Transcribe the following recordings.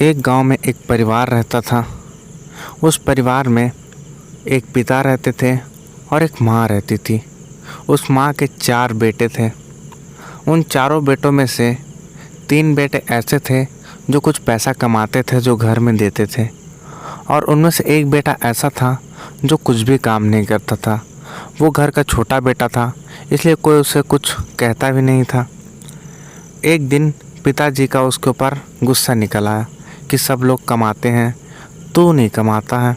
एक गांव में एक परिवार रहता था। उस परिवार में एक पिता रहते थे और एक माँ रहती थी। उस माँ के 4 बेटे थे। उन चारों बेटों में से 3 बेटे ऐसे थे जो कुछ पैसा कमाते थे, जो घर में देते थे, और उनमें से एक बेटा ऐसा था जो कुछ भी काम नहीं करता था। वो घर का छोटा बेटा था, इसलिए कोई उसे कुछ कहता भी नहीं था। एक दिन पिताजी का उसके ऊपर गुस्सा निकल आया कि सब लोग कमाते हैं, तू नहीं कमाता है।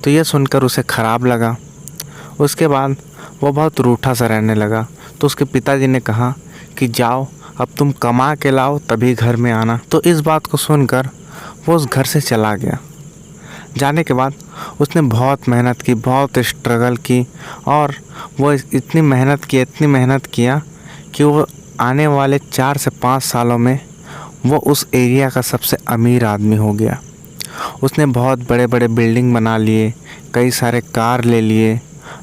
तो यह सुनकर उसे ख़राब लगा। उसके बाद वो बहुत रूठा सा रहने लगा। तो उसके पिताजी ने कहा कि जाओ, अब तुम कमा के लाओ तभी घर में आना। तो इस बात को सुनकर वो उस घर से चला गया। जाने के बाद उसने बहुत मेहनत की, बहुत स्ट्रगल की, और वो इतनी मेहनत किया कि वो आने वाले 4 से 5 सालों में वो उस एरिया का सबसे अमीर आदमी हो गया। उसने बहुत बड़े बड़े बिल्डिंग बना लिए, कई सारे कार ले लिए,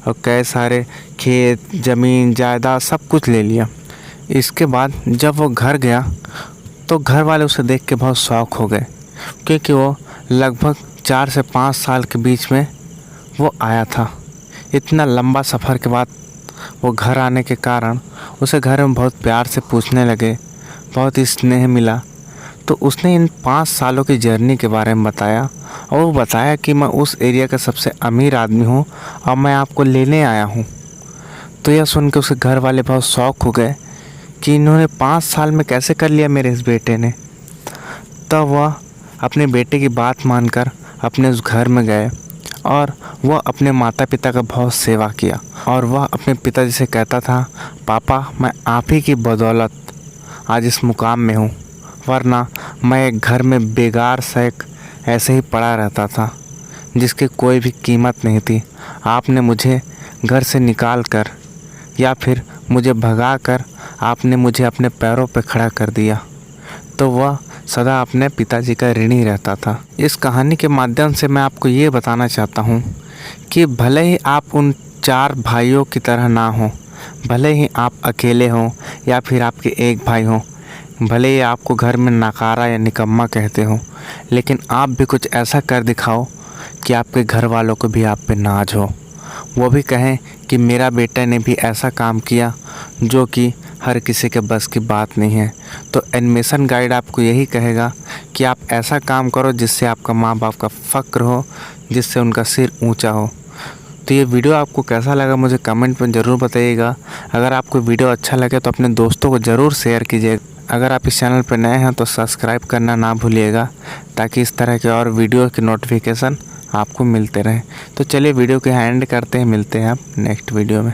और कई सारे खेत, ज़मीन, जायदाद सब कुछ ले लिया। इसके बाद जब वो घर गया तो घर वाले उसे देख के बहुत शौक हो गए, क्योंकि वो लगभग 4 से 5 साल के बीच में वो आया था। इतना लंबा सफ़र के बाद वो घर आने के कारण उसे घर में बहुत प्यार से पूछने लगे, बहुत ही स्नेह मिला। तो उसने इन 5 सालों की जर्नी के बारे में बताया, और वो बताया कि मैं उस एरिया का सबसे अमीर आदमी हूँ और मैं आपको लेने आया हूँ। तो यह सुन के उसे घर वाले बहुत शौक हो गए कि इन्होंने 5 साल में कैसे कर लिया मेरे इस बेटे ने। तब वह अपने बेटे की बात मानकर अपने उस घर में गए, और वह अपने माता पिता का बहुत सेवा किया। और वह अपने पिताजी से कहता था, पापा, मैं आप ही की बदौलत आज इस मुकाम में हूँ, वरना मैं एक घर में बेकार सा एक ऐसे ही पड़ा रहता था जिसकी कोई भी कीमत नहीं थी। आपने मुझे घर से निकाल कर या फिर मुझे भगा कर आपने मुझे अपने पैरों पर खड़ा कर दिया। तो वह सदा अपने पिताजी का ऋणी रहता था। इस कहानी के माध्यम से मैं आपको ये बताना चाहता हूँ कि भले ही आप उन 4 भाइयों की तरह ना हो, भले ही आप अकेले हों या फिर आपके एक भाई हों, भले ही आपको घर में नकारा या निकम्मा कहते हो, लेकिन आप भी कुछ ऐसा कर दिखाओ कि आपके घर वालों को भी आप पे नाज हो। वो भी कहें कि मेरा बेटा ने भी ऐसा काम किया जो कि हर किसी के बस की बात नहीं है। तो एनिमेशन गाइड आपको यही कहेगा कि आप ऐसा काम करो जिससे आपका माँ बाप का फ़क्र हो, जिससे उनका सिर ऊंचा हो। तो ये वीडियो आपको कैसा लगा मुझे कमेंट में ज़रूर बताइएगा। अगर आपको वीडियो अच्छा लगे तो अपने दोस्तों को ज़रूर शेयर कीजिएगा। अगर आप इस चैनल पर नए हैं तो सब्सक्राइब करना ना भूलिएगा, ताकि इस तरह के और वीडियो के नोटिफिकेशन आपको मिलते रहें। तो चलिए वीडियो के एंड करते हैं, मिलते हैं आप नेक्स्ट वीडियो में।